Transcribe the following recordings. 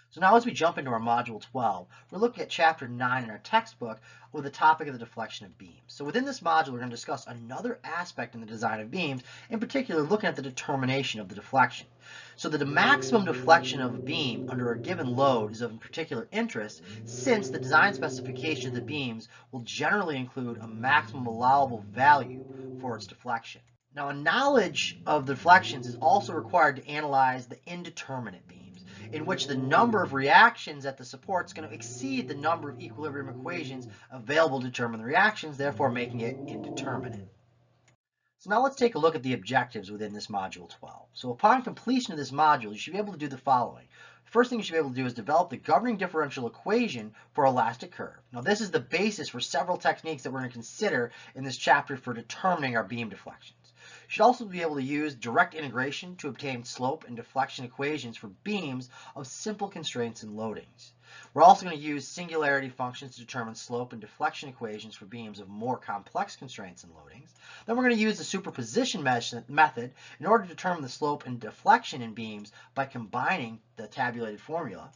So now as we jump into our Module 12, we're looking at Chapter 9 in our textbook with the topic of the deflection of beams. So within this module, we're going to discuss another aspect in the design of beams, in particular looking at the determination of the deflection. So the maximum deflection of a beam under a given load is of particular interest since the design specification of the beams will generally include a maximum allowable value for its deflection. Now, a knowledge of the deflections is also required to analyze the indeterminate beams, in which the number of reactions at the support is going to exceed the number of equilibrium equations available to determine the reactions, therefore making it indeterminate. So now let's take a look at the objectives within this Module 12. So upon completion of this module, you should be able to do the following. First thing you should be able to do is develop the governing differential equation for elastic curve. Now this is the basis for several techniques that we're going to consider in this chapter for determining our beam deflections. You should also be able to use direct integration to obtain slope and deflection equations for beams of simple constraints and loadings. We're also going to use singularity functions to determine slope and deflection equations for beams of more complex constraints and loadings. Then we're going to use the superposition method in order to determine the slope and deflection in beams by combining the tabulated formula.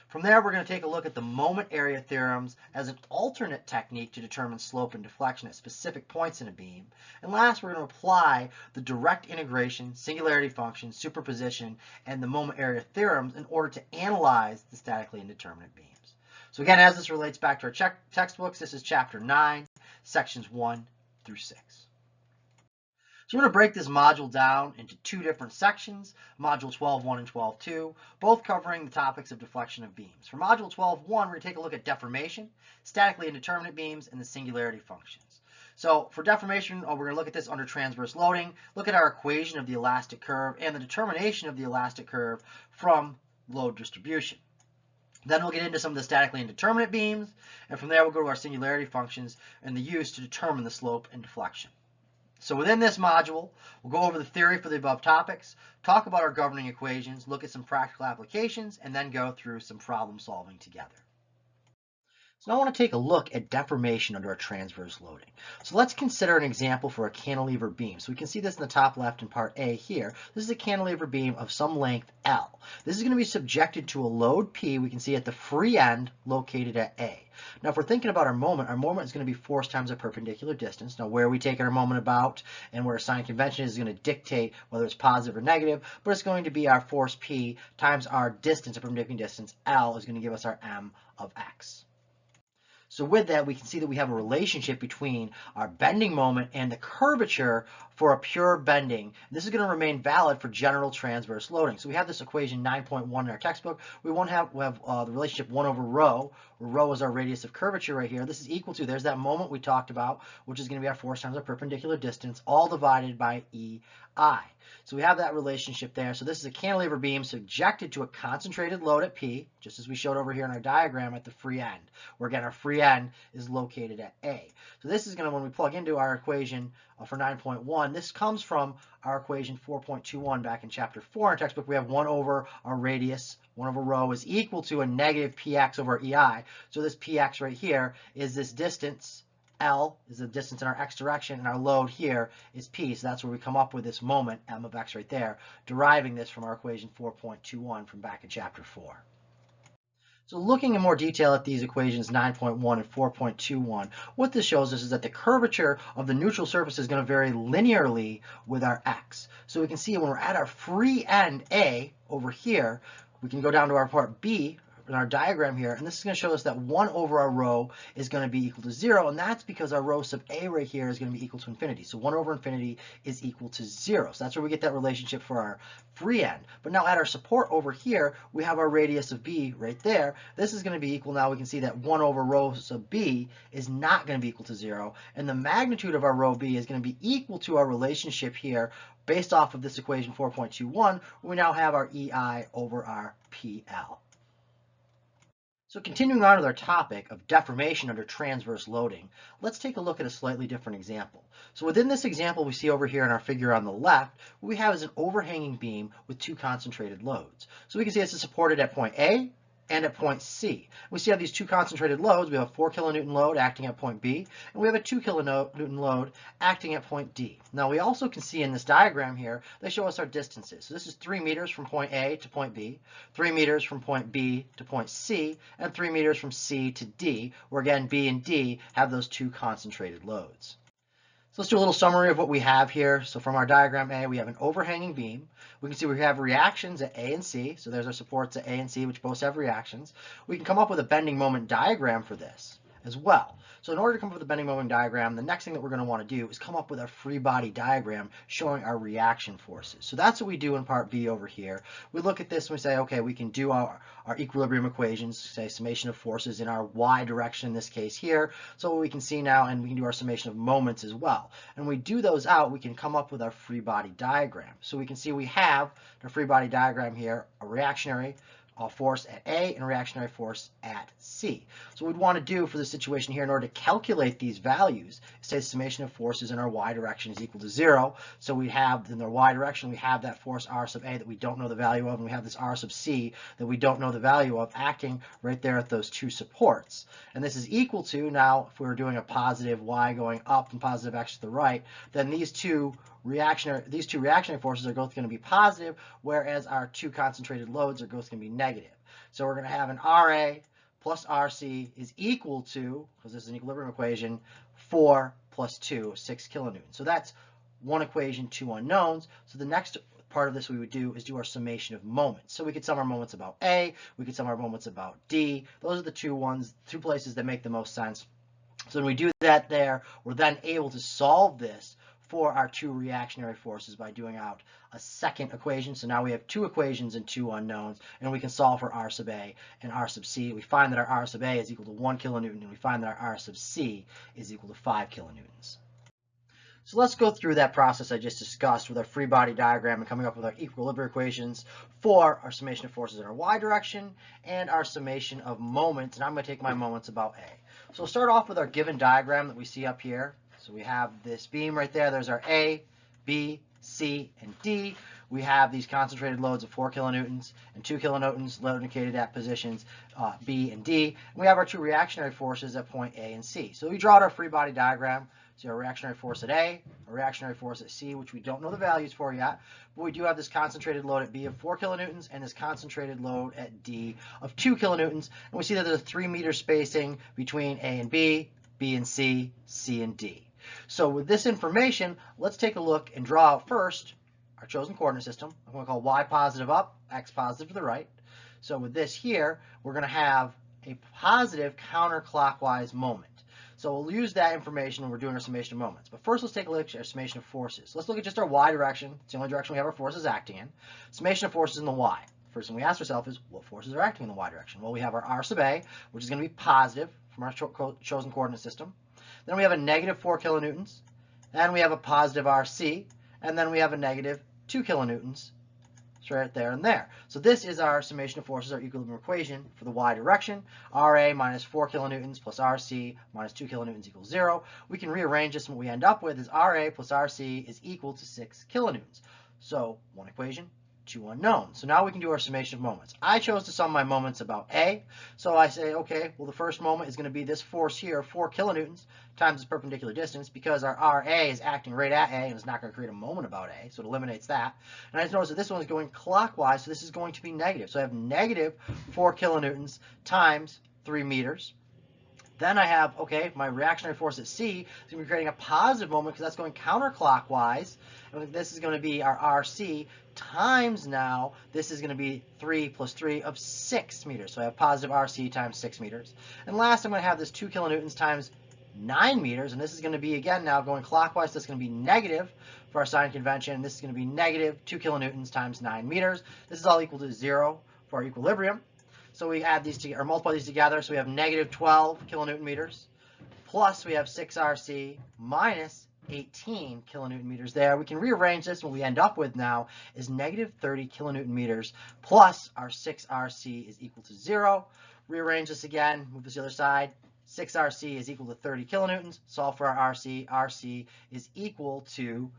From there, we're going to take a look at the moment area theorems as an alternate technique to determine slope and deflection at specific points in a beam. And last, we're going to apply the direct integration, singularity function, superposition, and the moment area theorems in order to analyze the statically indeterminate beams. So again, as this relates back to our textbooks, this is Chapter 9, Sections 1 through 6. So we're going to break this module down into two different sections, Module 12.1 and 12.2, both covering the topics of deflection of beams. For Module 12.1, we're going to take a look at deformation, statically indeterminate beams, and the singularity functions. So for deformation, we're going to look at this under transverse loading, look at our equation of the elastic curve and the determination of the elastic curve from load distribution. Then we'll get into some of the statically indeterminate beams, and from there we'll go to our singularity functions and the use to determine the slope and deflection. So within this module, we'll go over the theory for the above topics, talk about our governing equations, look at some practical applications, and then go through some problem solving together. So now I want to take a look at deformation under a transverse loading. So let's consider an example for a cantilever beam. So we can see this in the top left in part A here. This is a cantilever beam of some length L. This is going to be subjected to a load P we can see at the free end located at A. Now if we're thinking about our moment is going to be force times a perpendicular distance. Now where we take our moment about and where a sign convention is going to dictate whether it's positive or negative, but it's going to be our force P times our distance, a perpendicular distance, L is going to give us our M of X. So with that, we can see that we have a relationship between our bending moment and the curvature for a pure bending. This is going to remain valid for general transverse loading. So we have this equation 9.1 in our textbook. We have the relationship 1 over rho, where rho is our radius of curvature right here. This is equal to, there's that moment we talked about, which is going to be our force times our perpendicular distance, all divided by EI. So we have that relationship there. So this is a cantilever beam subjected to a concentrated load at P, just as we showed over here in our diagram at the free end, where again our free end is located at A. So this is going to, when we plug into our equation for 9.1, this comes from our equation 4.21 back in chapter 4 in our textbook. We have 1 over our radius, 1 over rho is equal to a negative px over EI. So this px right here is this distance. L is the distance in our x direction, and our load here is P. So that's where we come up with this moment, M of x right there, deriving this from our equation 4.21 from back in chapter 4. So looking in more detail at these equations 9.1 and 4.21, what this shows us is that the curvature of the neutral surface is going to vary linearly with our x. So we can see when we're at our free end A over here, we can go down to our part B in our diagram here, and this is going to show us that 1 over our rho is going to be equal to 0, and that's because our rho sub A right here is going to be equal to infinity. So 1 over infinity is equal to 0. So that's where we get that relationship for our free end. But now at our support over here, we have our radius of B right there. This is going to be equal, now we can see that 1 over rho sub B is not going to be equal to 0, and the magnitude of our rho B is going to be equal to our relationship here based off of this equation 4.21. We now have our EI over our PL. So continuing on with our topic of deformation under transverse loading, let's take a look at a slightly different example. So within this example we see over here in our figure on the left, what we have is an overhanging beam with two concentrated loads. So we can see this is supported at point A and at point C. We see how these two concentrated loads, we have a 4 kilonewton load acting at point B, and we have a 2 kilonewton load acting at point D. Now we also can see in this diagram here, they show us our distances. So this is 3 meters from point A to point B, 3 meters from point B to point C, and 3 meters from C to D, where again B and D have those two concentrated loads. So let's do a little summary of what we have here. So from our diagram A, we have an overhanging beam. We can see we have reactions at A and C. So there's our supports at A and C, which both have reactions. We can come up with a bending moment diagram for this as well. So in order to come up with a bending moment diagram, the next thing that we're going to want to do is come up with a free body diagram showing our reaction forces. So that's what we do in part B over here. We look at this and we say, okay, we can do our equilibrium equations, say summation of forces in our y direction in this case here. So what we can see now, and we can do our summation of moments as well. And when we do those out, we can come up with our free body diagram. So we can see we have the free body diagram here, a reactionary force at A and a reactionary force at C. So what we'd want to do for the situation here in order to calculate these values is say the summation of forces in our y direction is equal to 0. So we have in our y direction, we have that force R sub A that we don't know the value of, and we have this R sub C that we don't know the value of acting right there at those two supports. And this is equal to, now if we were doing a positive y going up and positive x to the right, then these two reactionary forces are both going to be positive, whereas our two concentrated loads are both going to be negative. So we're going to have an RA plus RC is equal to, because this is an equilibrium equation, 4 plus 2, 6 kilonewtons. So that's one equation, two unknowns. So the next part of this we would do is do our summation of moments. So we could sum our moments about A, we could sum our moments about D. Those are the two places that make the most sense. So when we do that there, we're then able to solve this for our two reactionary forces by doing out a second equation. So now we have two equations and two unknowns, and we can solve for R sub A and R sub C. We find that our R sub A is equal to 1 kilonewton, and we find that our R sub C is equal to 5 kilonewtons. So let's go through that process I just discussed with our free body diagram and coming up with our equilibrium equations for our summation of forces in our y direction and our summation of moments. And I'm going to take my moments about A. So we'll start off with our given diagram that we see up here. So we have this beam right there. There's our A, B, C, and D. We have these concentrated loads of 4 kilonewtons and 2 kilonewtons located at positions B and D. And we have our two reactionary forces at point A and C. So we draw out our free body diagram. So our reactionary force at A, a reactionary force at C, which we don't know the values for yet, but we do have this concentrated load at B of 4 kilonewtons and this concentrated load at D of 2 kilonewtons. And we see that there's a 3 meter spacing between A and B and C, C and D. So with this information, let's take a look and draw out first our chosen coordinate system. I'm going to call y positive up, x positive to the right. So with this here, we're going to have a positive counterclockwise moment. So we'll use that information when we're doing our summation of moments. But first, let's take a look at our summation of forces. Let's look at just our y direction. It's the only direction we have our forces acting in. Summation of forces in the y. First thing we ask ourselves is, what forces are acting in the y direction? Well, we have our R sub A, which is going to be positive from our chosen coordinate system. Then we have a negative 4 kilonewtons, and we have a positive RC, and then we have a negative 2 kilonewtons. It's right there and there. So this is our summation of forces, our equilibrium equation for the y direction. RA minus 4 kilonewtons plus RC minus 2 kilonewtons equals 0. We can rearrange this, and what we end up with is RA plus RC is equal to 6 kilonewtons. So one equation, two unknowns. So now we can do our summation of moments. I chose to sum my moments about A. So I say, okay, well, the first moment is going to be this force here, 4 kilonewtons, times its perpendicular distance, because our RA is acting right at A, and it's not going to create a moment about A, so it eliminates that. And I just noticed that this one is going clockwise, so this is going to be negative. So I have negative 4 kilonewtons times 3 meters. Then I have, okay, my reactionary force at C is going to be creating a positive moment because that's going counterclockwise. And this is going to be our RC times now, this is going to be 3 plus 3 of 6 meters. So I have positive RC times 6 meters. And last, I'm going to have this 2 kilonewtons times 9 meters. And this is going to be, again, now going clockwise. That's going to be negative for our sign convention. This is going to be negative 2 kilonewtons times 9 meters. This is all equal to 0 for our equilibrium. So we add these together, or multiply these together. So we have negative 12 kilonewton meters, plus we have 6 RC minus 18 kilonewton meters there. We can rearrange this. What we end up with now is negative 30 kilonewton meters plus our 6 RC is equal to 0. Rearrange this again, move this to the other side. 6 RC is equal to 30 kilonewtons. Solve for our RC. RC is equal to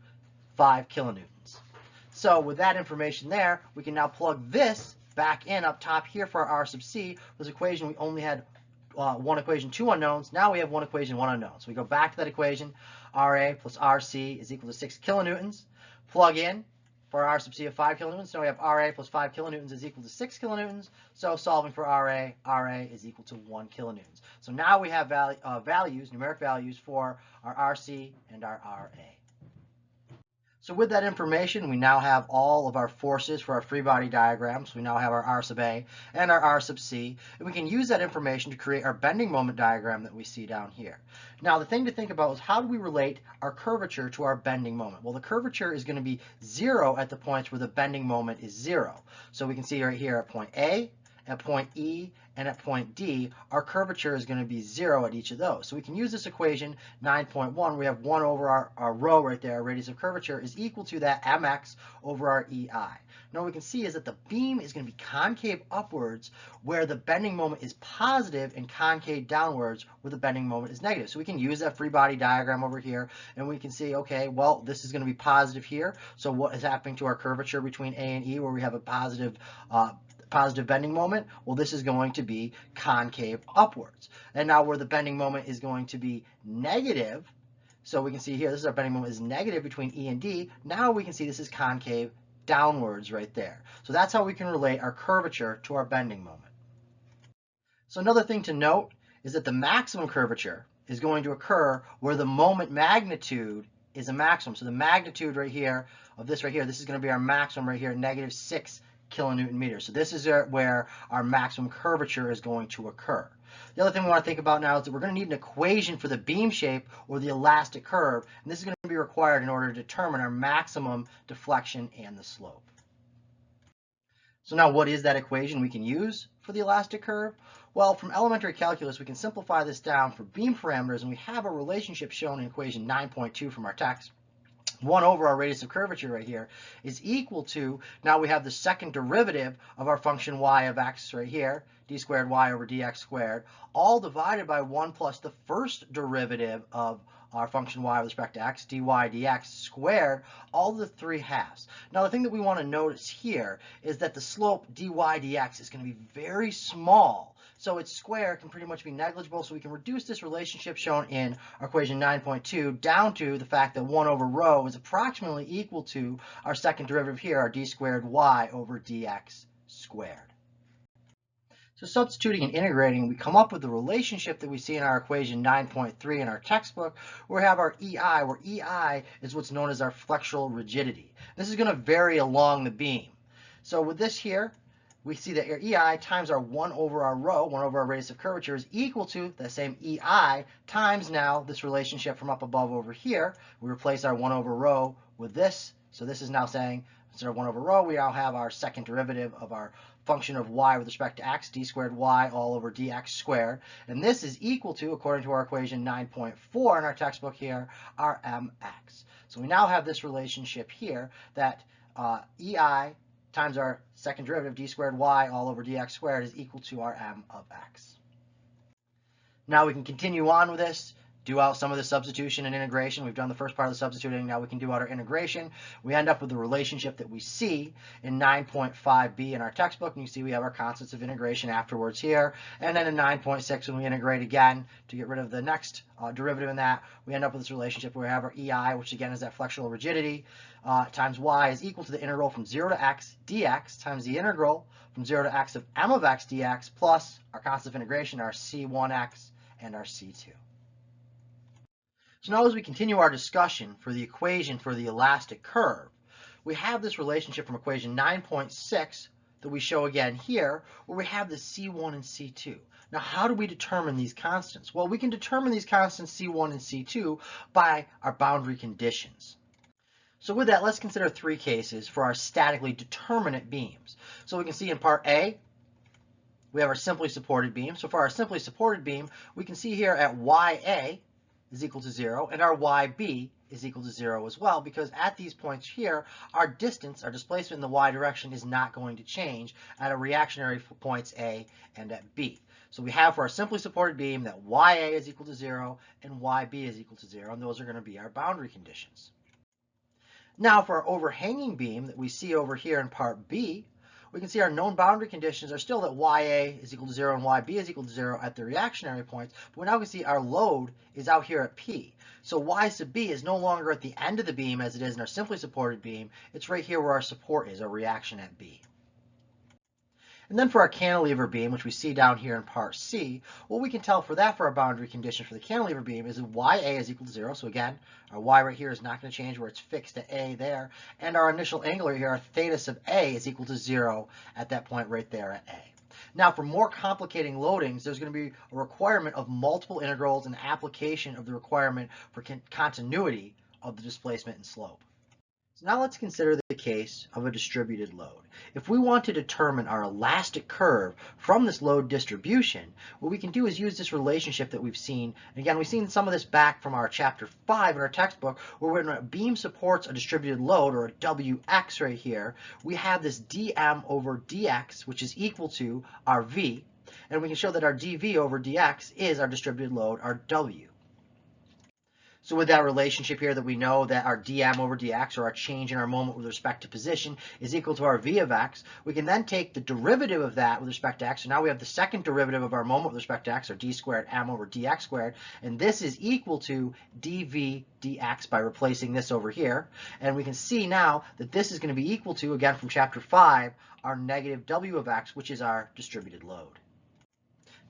5 kilonewtons. So with that information there, we can now plug this back in up top here for our R sub C was equation we only had one equation, two unknowns. Now we have one equation, one unknown. So we go back to that equation, RA plus RC is equal to 6 kilonewtons. Plug in for R sub C of 5 kilonewtons. So we have RA plus 5 kilonewtons is equal to 6 kilonewtons. So solving for RA, RA is equal to 1 kilonewtons. So now we have values, numeric values for our RC and our RA. So with that information, we now have all of our forces for our free body diagrams. We now have our R sub A and our R sub C, and we can use that information to create our bending moment diagram that we see down here. Now, the thing to think about is how do we relate our curvature to our bending moment? Well, the curvature is going to be 0 at the points where the bending moment is 0. So we can see right here at point A, at point E, and at point D, our curvature is going to be 0 at each of those. So we can use this equation 9.1. We have 1 over our rho right there, our radius of curvature, is equal to that mx over our EI. Now what we can see is that the beam is going to be concave upwards where the bending moment is positive and concave downwards where the bending moment is negative. So we can use that free body diagram over here and we can see, okay, well, this is going to be positive here. So what is happening to our curvature between A and E where we have a positive bending moment? Well, this is going to be concave upwards. And now where the bending moment is going to be negative, so we can see here, this is our bending moment is negative between E and D. Now we can see this is concave downwards right there. So that's how we can relate our curvature to our bending moment. So another thing to note is that the maximum curvature is going to occur where the moment magnitude is a maximum. So the magnitude right here of this right here, this is going to be our maximum right here, negative 6 kilonewton meters. So this is where our maximum curvature is going to occur. The other thing we want to think about now is that we're going to need an equation for the beam shape or the elastic curve, and this is going to be required in order to determine our maximum deflection and the slope. So now what is that equation we can use for the elastic curve? Well, from elementary calculus, we can simplify this down for beam parameters, and we have a relationship shown in equation 9.2 from our text. 1 over our radius of curvature right here is equal to, now we have the second derivative of our function y of x right here, d squared y over dx squared, all divided by 1 plus the first derivative of our function y with respect to x, dy dx squared, all the 3 halves. Now the thing that we want to notice here is that the slope dy dx is going to be very small. So its square can pretty much be negligible, so we can reduce this relationship shown in our equation 9.2 down to the fact that 1 over rho is approximately equal to our second derivative here, our d squared y over dx squared. So substituting and integrating, we come up with the relationship that we see in our equation 9.3 in our textbook, where we have our EI, where EI is what's known as our flexural rigidity. This is going to vary along the beam. So with this here, we see that our EI times our 1 over our rho, 1 over our radius of curvature, is equal to the same EI times now this relationship from up above over here. We replace our 1 over rho with this. So this is now saying, instead of 1 over rho, we now have our second derivative of our function of y with respect to x, d squared y all over dx squared. And this is equal to, according to our equation 9.4 in our textbook here, our mx. So we now have this relationship here that EI times our second derivative, d squared y all over dx squared, is equal to our m of x. Now we can continue on with this, do out some of the substitution and integration. We've done the first part of the substituting. Now we can do out our integration. We end up with the relationship that we see in 9.5b in our textbook. And you see we have our constants of integration afterwards here. And then in 9.6, when we integrate again to get rid of the next derivative in that, we end up with this relationship where we have our EI, which again is that flexural rigidity, times y is equal to the integral from 0 to x dx times the integral from 0 to x of m of x dx plus our constant of integration, our c1x and our c2. So now as we continue our discussion for the equation for the elastic curve, we have this relationship from equation 9.6 that we show again here, where we have the C1 and C2. Now how do we determine these constants? Well, we can determine these constants C1 and C2 by our boundary conditions. So with that, let's consider 3 cases for our statically determinate beams. So we can see in part A, we have our simply supported beam. So for our simply supported beam, we can see here at YA is equal to 0, and our YB is equal to 0 as well, because at these points here, our distance, our displacement in the y direction is not going to change at our reactionary points A and at B. So we have for our simply supported beam that YA is equal to 0 and YB is equal to 0, and those are going to be our boundary conditions. Now for our overhanging beam that we see over here in part B, we can see our known boundary conditions are still that YA is equal to 0 and YB is equal to 0 at the reactionary points, but we now can see our load is out here at P. So Y sub B is no longer at the end of the beam as it is in our simply supported beam. It's right here where our support is, our reaction at B. And then for our cantilever beam, which we see down here in part C, what we can tell for that for our boundary condition for the cantilever beam is that YA is equal to 0. So again, our Y right here is not going to change where it's fixed at A there. And our initial angle right here, our theta sub A, is equal to 0 at that point right there at A. Now, for more complicating loadings, there's going to be a requirement of multiple integrals and application of the requirement for continuity of the displacement and slope. So now let's consider the case of a distributed load. If we want to determine our elastic curve from this load distribution, what we can do is use this relationship that we've seen. And again, we've seen some of this back from our chapter 5 in our textbook, where when a beam supports a distributed load, or a WX right here, we have this dm over dx, which is equal to our V. And we can show that our dV over dx is our distributed load, our W. So with that relationship here that we know that our dm over dx, or our change in our moment with respect to position, is equal to our v of x, we can then take the derivative of that with respect to x. So now we have the second derivative of our moment with respect to x, or d squared m over dx squared, and this is equal to dv dx by replacing this over here. And we can see now that this is going to be equal to, again from chapter 5, our negative w of x, which is our distributed load.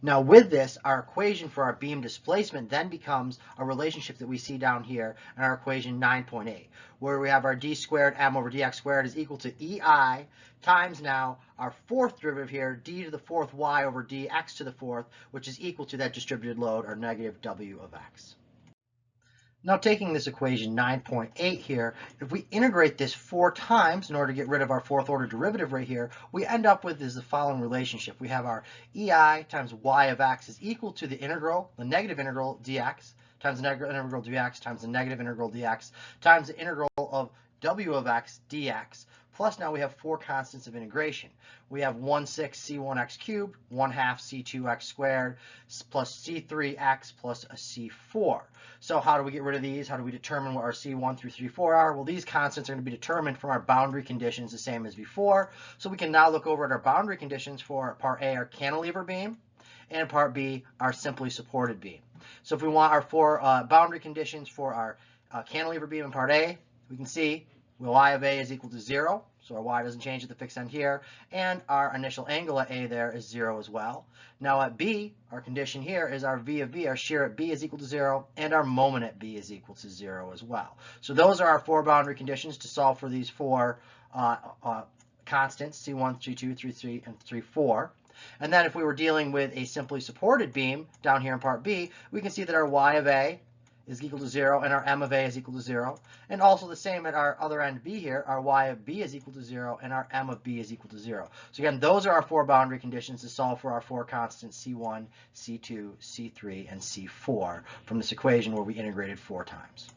Now with this, our equation for our beam displacement then becomes a relationship that we see down here in our equation 9.8, where we have our d squared m over dx squared is equal to EI times now our fourth derivative here, d to the fourth y over dx to the fourth, which is equal to that distributed load, or negative w of x. Now taking this equation 9.8 here, if we integrate this 4 times in order to get rid of our fourth order derivative right here, we end up with is the following relationship. We have our EI times y of x is equal to the integral, the negative integral dx, times the negative integral dx times the negative integral dx times the integral of w of x dx. Plus now we have 4 constants of integration. We have 1/6 c1x cubed, 1/2 c2x squared, plus c3x plus a c4. So how do we get rid of these? How do we determine what our c1 through c4 are? Well, these constants are going to be determined from our boundary conditions the same as before. So we can now look over at our boundary conditions for part A, our cantilever beam, and part B, our simply supported beam. So if we want our 4 boundary conditions for our cantilever beam in part A, we can see y of A is equal to 0, so our y doesn't change at the fixed end here, and our initial angle at A there is 0 as well. Now at B, our condition here is our V of B, our shear at B is equal to 0, and our moment at B is equal to 0 as well. So those are our 4 boundary conditions to solve for these 4 constants, C1, C2, 3, and 3, 4. And then if we were dealing with a simply supported beam down here in part B, we can see that our y of A is equal to 0, and our m of A is equal to 0. And also the same at our other end B here, our y of B is equal to 0, and our m of B is equal to 0. So again, those are our 4 boundary conditions to solve for our 4 constants C1, C2, C3, and C4 from this equation where we integrated 4 times.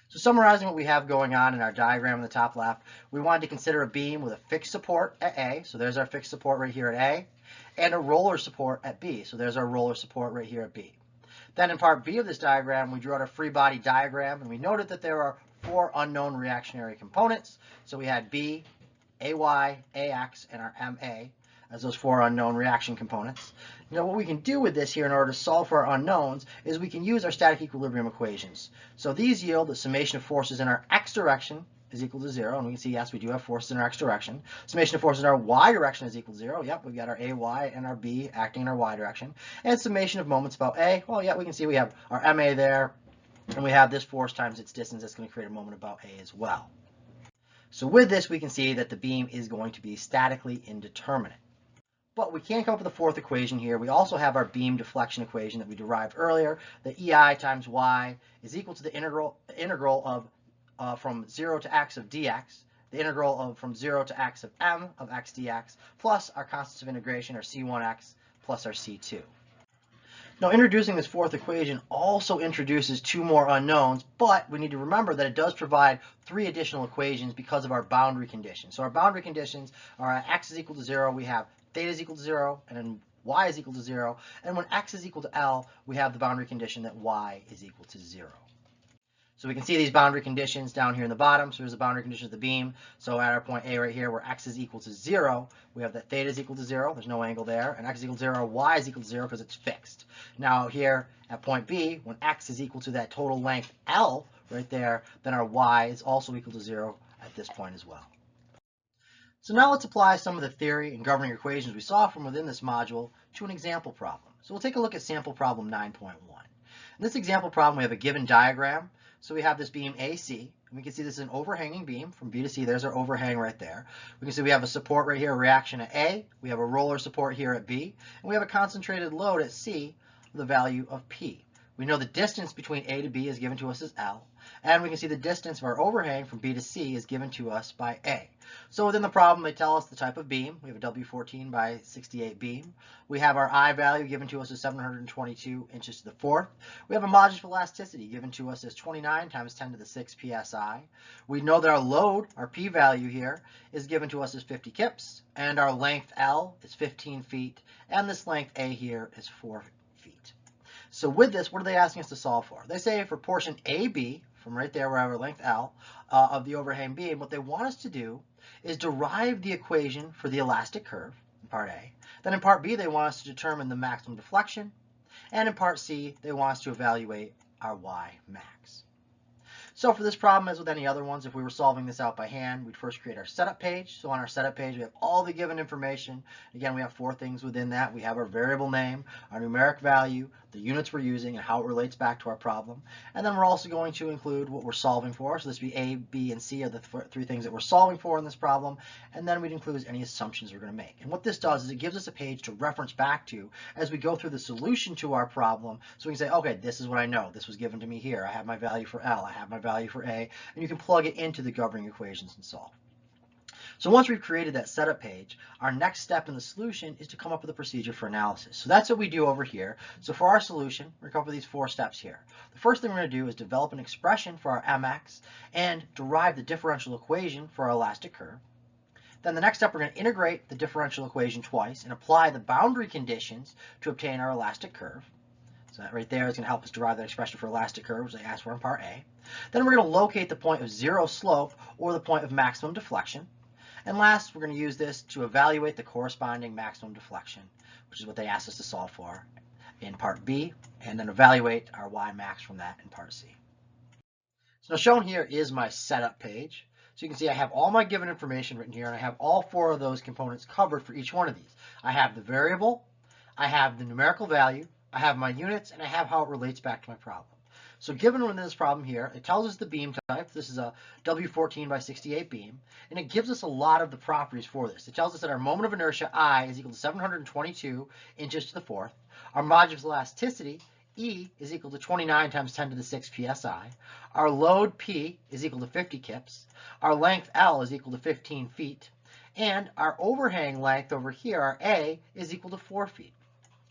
So summarizing what we have going on in our diagram in the top left, we wanted to consider a beam with a fixed support at A, so there's our fixed support right here at A, and a roller support at B, so there's our roller support right here at B. Then in part B of this diagram, we drew out a free body diagram, and we noted that there are 4 unknown reactionary components. So we had B, AY, AX, and our MA as those 4 unknown reaction components. Now what we can do with this here in order to solve for our unknowns is we can use our static equilibrium equations. So these yield the summation of forces in our x direction is equal to 0, and we can see, yes, we do have forces in our x direction. Summation of forces in our y direction is equal to 0. Yep, we've got our AY and our B acting in our y direction. And summation of moments about A, well, yeah, we can see we have our MA there, and we have this force times its distance. That's going to create a moment about A as well. So with this, we can see that the beam is going to be statically indeterminate. But we can't come up with a 4th equation here. We also have our beam deflection equation that we derived earlier. The EI times Y is equal to the integral of from 0 to x of dx, the integral of from 0 to x of m of x dx, plus our constants of integration, our c1x plus our c2. Now introducing this 4th equation also introduces 2 more unknowns, but we need to remember that it does provide 3 additional equations because of our boundary conditions. So our boundary conditions are at x is equal to 0, we have theta is equal to 0, and then y is equal to 0, and when x is equal to L, we have the boundary condition that y is equal to 0. So we can see these boundary conditions down here in the bottom. So here's the boundary condition of the beam. So at our point A right here, where x is equal to 0, we have that theta is equal to 0. There's no angle there. And x is equal to 0, y is equal to 0 because it's fixed. Now here at point B, when x is equal to that total length L right there, then our y is also equal to 0 at this point as well. So now let's apply some of the theory and governing equations we saw from within this module to an example problem. So we'll take a look at sample problem 9.1. In this example problem, we have a given diagram. So we have this beam AC, and we can see this is an overhanging beam from B to C. There's our overhang right there. We can see we have a support right here, a reaction at A. We have a roller support here at B, and we have a concentrated load at C with a value of P. We know the distance between A to B is given to us as L, and we can see the distance of our overhang from B to C is given to us by A. So within the problem, they tell us the type of beam. We have a W14 by 68 beam. We have our I value given to us as 722 inches to the fourth. We have a modulus of elasticity given to us as 29 times 10 to the 6 psi. We know that our load, our P value here, is given to us as 50 kips, and our length L is 15 feet, and this length A here is 4 feet. So with this, what are they asking us to solve for? They say for portion AB, from right there where I have our length L, of the overhang beam, what they want us to do is derive the equation for the elastic curve in part A. Then in part B, they want us to determine the maximum deflection. And in part C, they want us to evaluate our Y max. So for this problem, as with any other ones, if we were solving this out by hand, we'd first create our setup page. So on our setup page, we have all the given information. Again, we have 4 things within that. We have our variable name, our numeric value, the units we're using, and how it relates back to our problem. And then we're also going to include what we're solving for. So this would be A, B, and C are the 3 things that we're solving for in this problem. And then we'd include any assumptions we're going to make. And what this does is it gives us a page to reference back to as we go through the solution to our problem. So we can say, okay, this is what I know. This was given to me here. I have my value for L. I have my value for A. And you can plug it into the governing equations and solve. So once we've created that setup page, our next step in the solution is to come up with a procedure for analysis. So that's what we do over here. So for our solution, we're going to come up with these 4 steps here. The first thing we're going to do is develop an expression for our mx and derive the differential equation for our elastic curve. Then the next step, we're going to integrate the differential equation twice and apply the boundary conditions to obtain our elastic curve. So that right there is going to help us derive that expression for elastic curve, which I asked for in part A. Then we're going to locate the point of 0 slope or the point of maximum deflection. And last, we're going to use this to evaluate the corresponding maximum deflection, which is what they asked us to solve for in part B, and then evaluate our Y max from that in part C. So now shown here is my setup page. So you can see I have all my given information written here, and I have all 4 of those components covered for each one of these. I have the variable, I have the numerical value, I have my units, and I have how it relates back to my problem. So given within this problem here, it tells us the beam type. This is a W14 by 68 beam, and it gives us a lot of the properties for this. It tells us that our moment of inertia, I, is equal to 722 inches to the fourth. Our modulus of elasticity, E, is equal to 29 times 10 to the 6 psi. Our load, P, is equal to 50 kips. Our length, L, is equal to 15 feet. And our overhang length over here, our A, is equal to 4 feet.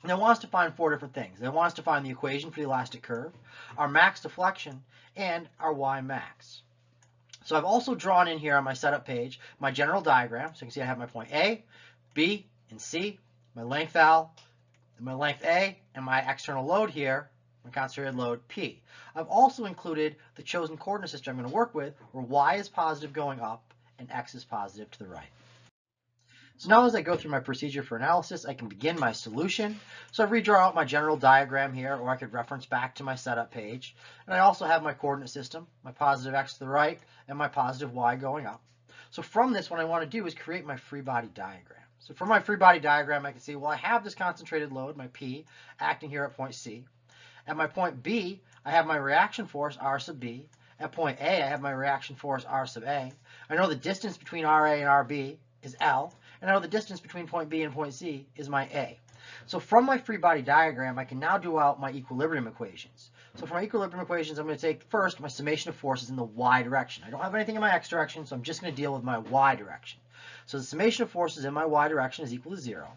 And they want us to find 4 different things. They want us to find the equation for the elastic curve, our max deflection, and our Y max. So I've also drawn in here on my setup page my general diagram. So you can see I have my point A, B, and C, my length L, my length A, and my external load here, my concentrated load P. I've also included the chosen coordinate system I'm going to work with, where Y is positive going up and X is positive to the right. So now as I go through my procedure for analysis, I can begin my solution. So I redraw out my general diagram here, or I could reference back to my setup page. And I also have my coordinate system, my positive X to the right, and my positive Y going up. So from this, what I want to do is create my free body diagram. So from my free body diagram, I can see, well, I have this concentrated load, my P, acting here at point C. At my point B, I have my reaction force, R sub B. At point A, I have my reaction force, R sub A. I know the distance between RA and RB is L. And I know the distance between point B and point C is my A. So from my free body diagram, I can now do out my equilibrium equations. So for my equilibrium equations, I'm going to take first my summation of forces in the Y direction. I don't have anything in my X direction, so I'm just going to deal with my Y direction. So the summation of forces in my Y direction is equal to 0.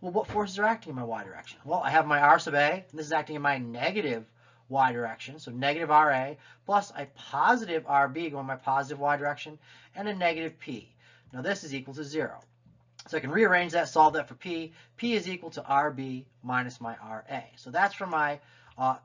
Well, what forces are acting in my Y direction? Well, I have my R sub A, and this is acting in my negative Y direction, so negative RA, plus a positive RB going my positive Y direction, and a negative P. Now this is equal to 0. So I can rearrange that, solve that for P. P is equal to RB minus my RA. So that's for my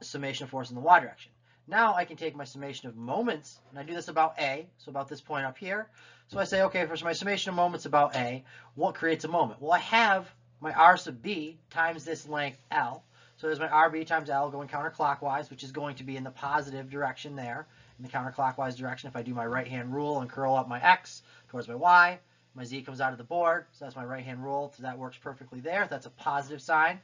summation of force in the Y direction. Now I can take my summation of moments, and I do this about A, so about this point up here. So I say, okay, for my summation of moments about A, what creates a moment? Well, I have my R sub B times this length L. So there's my RB times L going counterclockwise, which is going to be in the positive direction there, in the counterclockwise direction. If I do my right-hand rule and curl up my X towards my Y, my Z comes out of the board, so that's my right-hand rule, so that works perfectly there. That's a positive sign.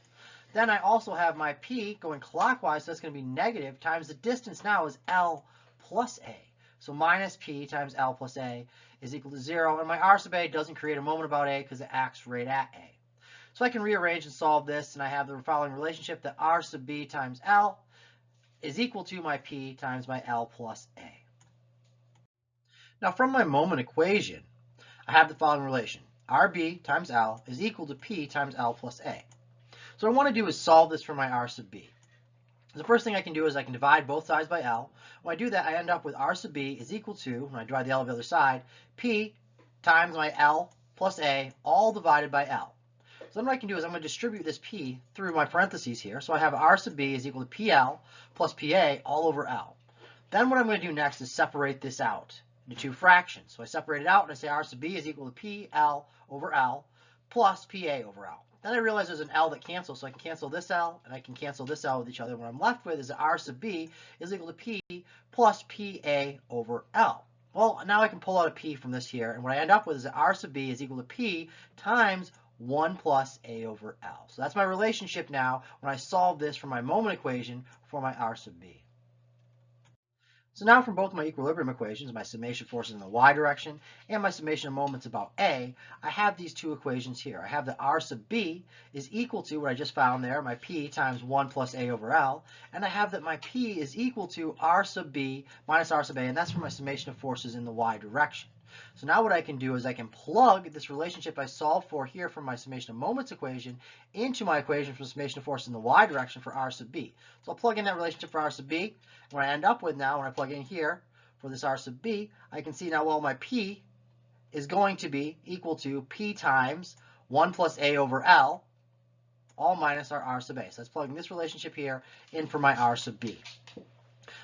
Then I also have my P going clockwise, so that's going to be negative times the distance now is L plus A. So minus P times L plus A is equal to 0. And my R sub A doesn't create a moment about A because it acts right at A. So I can rearrange and solve this, and I have the following relationship that R sub B times L is equal to my P times my L plus A. Now from my moment equation, I have the following relation. RB times L is equal to P times L plus A. So what I want to do is solve this for my R sub B. The first thing I can do is I can divide both sides by L. When I do that, I end up with R sub B is equal to, when I divide the L on the other side, P times my L plus A, all divided by L. So then what I can do is I'm going to distribute this P through my parentheses here. So I have R sub B is equal to PL plus PA all over L. Then what I'm going to do next is separate this out into two fractions. So I separate it out and I say R sub B is equal to PL over L plus PA over L. Then I realize there's an L that cancels, so I can cancel this L and I can cancel this L with each other. What I'm left with is that R sub B is equal to P plus PA over L. Well, now I can pull out a P from this here, and what I end up with is that R sub B is equal to P times 1 plus A over L. So that's my relationship now when I solve this for my moment equation for my R sub B. So now from both my equilibrium equations, my summation of forces in the y direction and my summation of moments about A, I have these two equations here. I have that R sub B is equal to what I just found there, my P times 1 plus A over L, and I have that my P is equal to R sub B minus R sub A, and that's for my summation of forces in the y direction. So now what I can do is I can plug this relationship I solved for here from my summation of moments equation into my equation for summation of forces in the y direction for R sub B. So I'll plug in that relationship for R sub B. What I end up with now, when I plug in here for this R sub B, I can see now, well, my P is going to be equal to P times 1 plus A over L, all minus our R sub A. So that's plugging this relationship here in for my R sub B.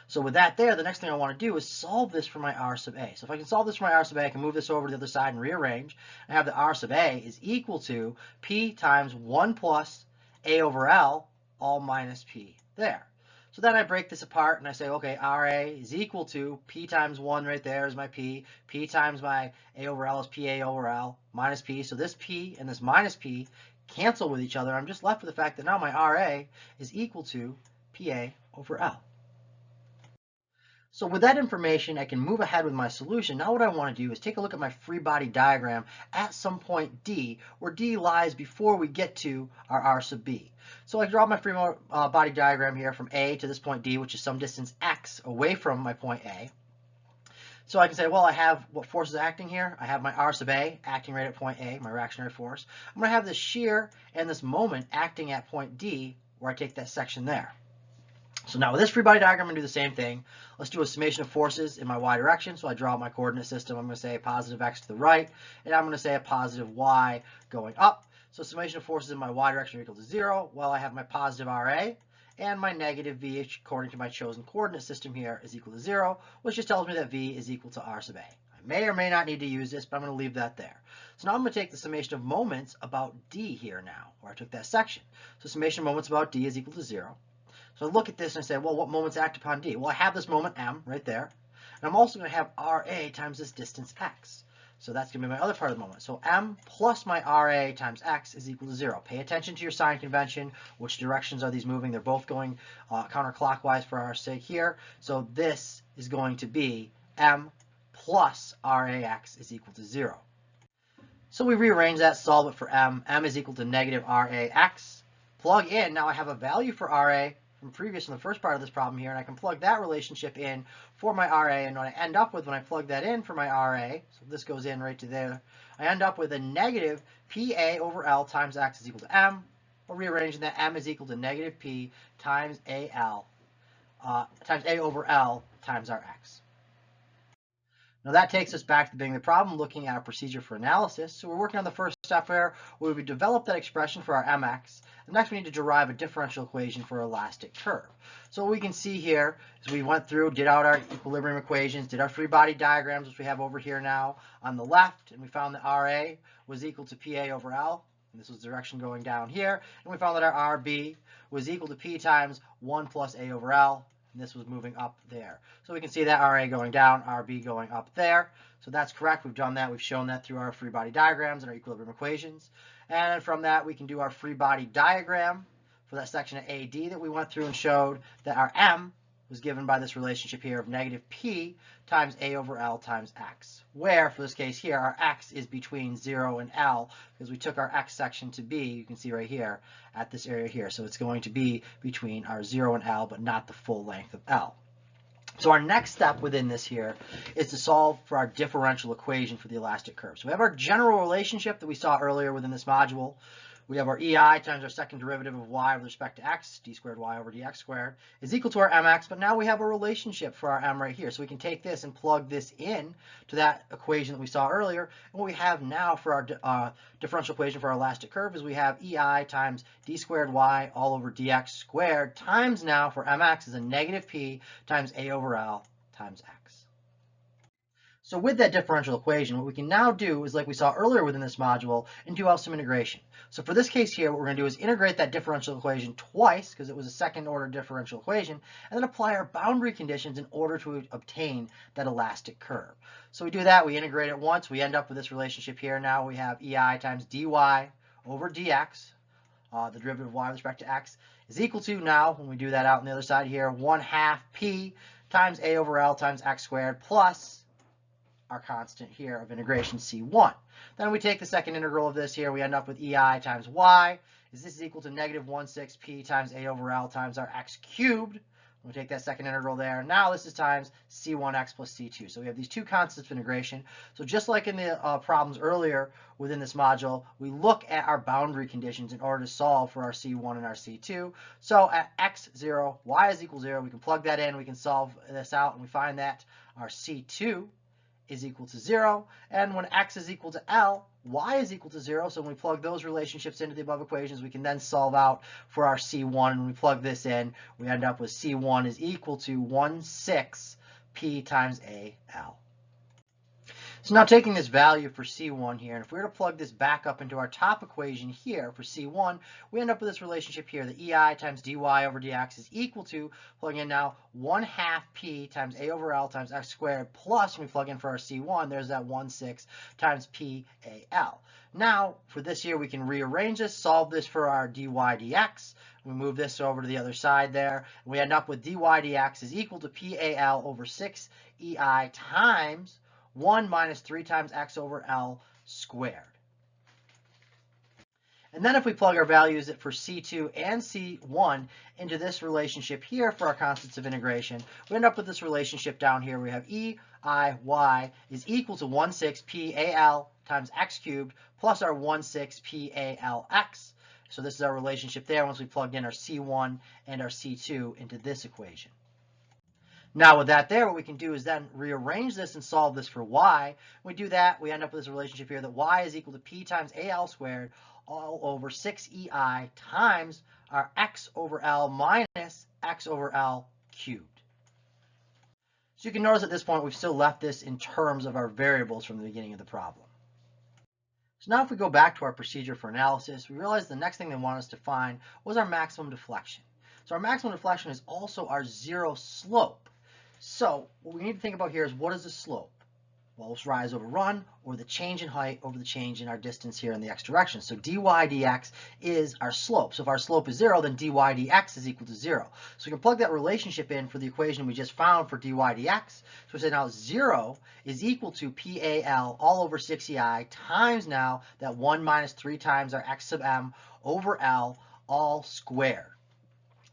So with that there, the next thing I want to do is solve this for my R sub A. So if I can solve this for my R sub A, I can move this over to the other side and rearrange. I have that R sub A is equal to P times 1 plus A over L, all minus P there. So then I break this apart and I say, okay, RA is equal to P times 1 right there is my P. P times my A over L is PA over L minus P. So this P and this minus P cancel with each other. I'm just left with the fact that now my RA is equal to PA over L. So with that information, I can move ahead with my solution. Now what I want to do is take a look at my free body diagram at some point D, where D lies before we get to our R sub B. So I draw my free body diagram here from A to this point D, which is some distance x away from my point A. So I can say, well, I have what force is acting here. I have my R sub A acting right at point A, my reactionary force. I'm going to have this shear and this moment acting at point D, where I take that section there. So now with this free body diagram, I'm going to do the same thing. Let's do a summation of forces in my y direction. So I draw my coordinate system. I'm going to say a positive x to the right, and I'm going to say a positive y going up. So summation of forces in my y direction are equal to 0. Well, I have my positive RA, and my negative V, according to my chosen coordinate system here, is equal to 0, which just tells me that V is equal to R sub A. I may or may not need to use this, but I'm going to leave that there. So now I'm going to take the summation of moments about D here now, where I took that section. So summation of moments about D is equal to 0. So I look at this and I say, well, what moments act upon D? Well, I have this moment M right there. And I'm also going to have RA times this distance x. So that's going to be my other part of the moment. So M plus my RA times x is equal to 0. Pay attention to your sign convention. Which directions are these moving? They're both going counterclockwise for our sake here. So this is going to be M plus RAX is equal to 0. So we rearrange that, solve it for M. M is equal to negative RAX. Plug in. Now I have a value for RA from previous in the first part of this problem here, and I can plug that relationship in for my RA, and what I end up with when I plug that in for my RA, so this goes in right to there, I end up with a negative PA over L times X is equal to M, or rearranging that, M is equal to negative P times AL, times A over L times our X. Now that takes us back to the beginning of the problem, looking at a procedure for analysis. So we're working on the first step here where we develop that expression for our mx. And next we need to derive a differential equation for our elastic curve. So what we can see here is we went through, did out our equilibrium equations, did our free body diagrams, which we have over here now on the left, and we found that RA was equal to PA over L, and this was the direction going down here, and we found that our RB was equal to P times 1 plus A over L, and this was moving up there. So we can see that RA going down, RB going up there. So that's correct. We've done that. We've shown that through our free body diagrams and our equilibrium equations. And from that, we can do our free body diagram for that section of AD that we went through and showed that our M was given by this relationship here of negative P times A over L times X, where for this case here, our X is between 0 and L because we took our X section to be, you can see right here, at this area here. So it's going to be between our 0 and L, but not the full length of L. So our next step within this here is to solve for our differential equation for the elastic curve. So we have our general relationship that we saw earlier within this module. We have our EI times our second derivative of y with respect to x, d squared y over dx squared, is equal to our mx, but now we have a relationship for our m right here. So we can take this and plug this in to that equation that we saw earlier. And what we have now for our differential equation for our elastic curve is we have EI times d squared y all over dx squared times now for mx is a negative p times a over l times x. So with that differential equation, what we can now do is, like we saw earlier within this module, and do out some integration. So for this case here, what we're going to do is integrate that differential equation twice, because it was a second order differential equation, and then apply our boundary conditions in order to obtain that elastic curve. So we do that, we integrate it once, we end up with this relationship here. Now we have EI times dy over dx, the derivative of y with respect to x, is equal to, now when we do that out on the other side here, 1/2 p times a over l times x squared plus our constant here of integration C1. Then we take the second integral of this here, we end up with EI times y. This is equal to negative 1/6 p times a over l times our x cubed. We take that second integral there. Now this is times C1x plus C2. So we have these two constants of integration. So just like in the problems earlier within this module, we look at our boundary conditions in order to solve for our C1 and our C2. So at x0, y is equal to 0, we can plug that in, we can solve this out, and we find that our C2 is equal to 0, and when x is equal to L, y is equal to 0, so when we plug those relationships into the above equations, we can then solve out for our C1, and when we plug this in, we end up with C1 is equal to 1/6 p times AL. So now taking this value for C1 here, and if we were to plug this back up into our top equation here for C1, we end up with this relationship here, that EI times dy over dx is equal to, plugging in now, 1/2 p times a over l times x squared, plus when we plug in for our C1, there's that 1/6 times PAL. Now, for this here, we can rearrange this, solve this for our dy dx. We move this over to the other side there, and we end up with dy dx is equal to PAL over 6 EI times 1 minus 3 times x over L squared. And then if we plug our values for C2 and C1 into this relationship here for our constants of integration, we end up with this relationship down here. We have EIY is equal to 1/6 PAL times x cubed plus our 1/6 PALX. So this is our relationship there once we plugged in our C1 and our C2 into this equation. Now with that there, what we can do is then rearrange this and solve this for y. When we do that, we end up with this relationship here that y is equal to p times AL squared all over 6EI times our x over L minus x over L cubed. So you can notice at this point we've still left this in terms of our variables from the beginning of the problem. So now if we go back to our procedure for analysis, we realize the next thing they want us to find was our maximum deflection. So our maximum deflection is also our zero slope. So what we need to think about here is, what is the slope? Well, it's rise over run, or the change in height over the change in our distance here in the x direction. So dy dx is our slope. So if our slope is 0, then dy dx is equal to 0. So we can plug that relationship in for the equation we just found for dy dx. So we say now 0 is equal to PAL all over 6EI times now that 1 minus 3 times our x sub m over L all squared.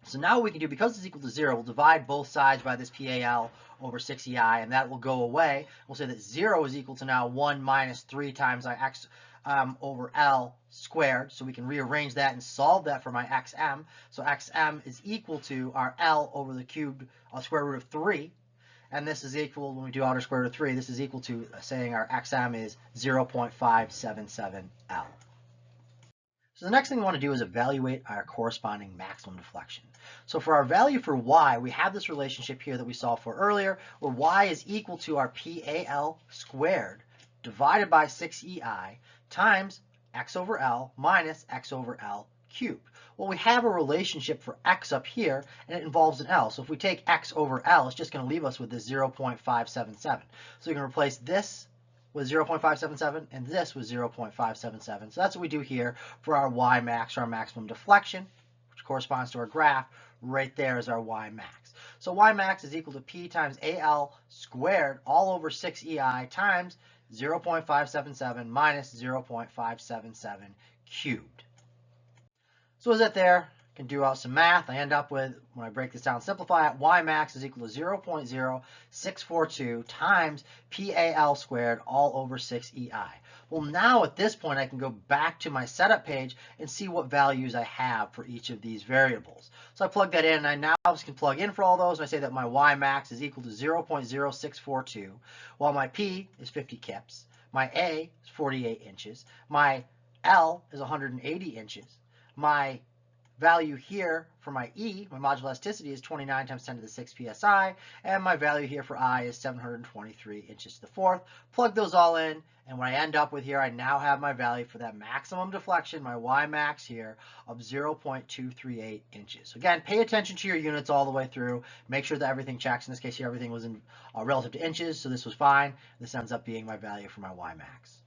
So now what we can do, because it's equal to 0, we'll divide both sides by this PAL over 6EI, and that will go away. We'll say that 0 is equal to now 1 minus 3 times our x over L squared. So we can rearrange that and solve that for my xm. So xm is equal to our L over the cubed square root of 3. And this is equal, when we do outer square root of 3, this is equal to saying our xm is 0.577 L. So the next thing we want to do is evaluate our corresponding maximum deflection. So for our value for y, we have this relationship here that we solved for earlier, where y is equal to our PAL squared divided by 6EI times x over L minus x over L cubed. Well, we have a relationship for x up here, and it involves an L. So if we take x over L, it's just going to leave us with this 0.577. So we can replace this with 0.577 and this with 0.577. So that's what we do here for our y max, or our maximum deflection, which corresponds to our graph. Right there is our y max. So y max is equal to p times AL squared all over 6EI times 0.577 minus 0.577 cubed. So as that there, can do out some math. I end up with, when I break this down and simplify it, y max is equal to 0.0642 times PAL squared all over 6EI. Well, now at this point, I can go back to my setup page and see what values I have for each of these variables. So I plug that in, and I now can plug in for all those, and I say that my y max is equal to 0.0642, while my P is 50 kips, my A is 48 inches, my L is 180 inches, my value here for my E, my modular elasticity, is 29 times 10 to the 6 psi, and my value here for I is 723 inches to the fourth. Plug those all in, and what I end up with here, I now have my value for that maximum deflection, my Y max here, of 0.238 inches. So again, pay attention to your units all the way through. Make sure that everything checks. In this case here, everything was in relative to inches, so this was fine. This ends up being my value for my Y max.